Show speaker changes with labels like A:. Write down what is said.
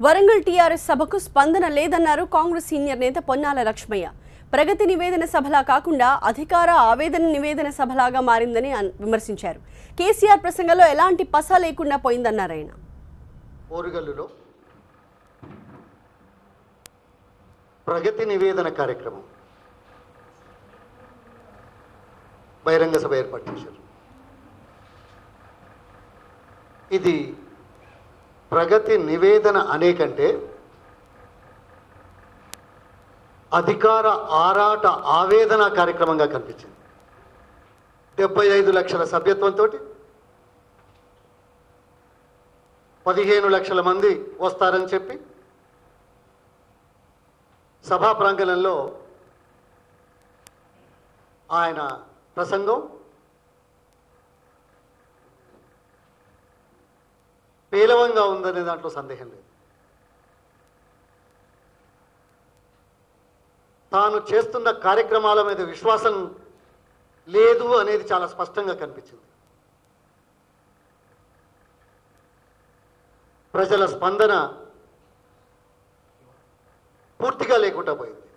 A: Warangal TRS సభకు స్పందన లేదన్నారు కాంగ్రెస్ సీనియర్ నేత పొన్నాల లక్ష్మయ్య. ప్రగతి నివేదన సభలా కాకుండా అధికార ఆవేదన నివేదన సభలాగా మారిందని విమర్శించారు. కేసీఆర్ ప్రసంగంలో ఎలాంటి పస లేకుండా పోయిందన్నారు ఆయన.
B: ఓరుగల్లులో ప్రగతి నివేదన కార్యక్రమం బహిరంగ సభ ఏర్పాటు చేశారు. ఇది ప్రగతి నివేదన అనేకంటే అధికార ఆరాట ఆవేదన కార్యక్రమంగా కనిపించింది. 75 లక్షల సభ్యత్వంతో 15 లక్షల మంది వస్తారని చెప్పి సభా ప్రాంగణంలో ఆయన ప్రసంగం పేలవంగా ఉందనే దాంట్లో సందేహం లేదు. తాను చేస్తున్న కార్యక్రమాల మీద విశ్వాసం లేదు అనేది చాలా స్పష్టంగా కనిపించింది. ప్రజల స్పందన పూర్తిగా లేకుండా పోయింది.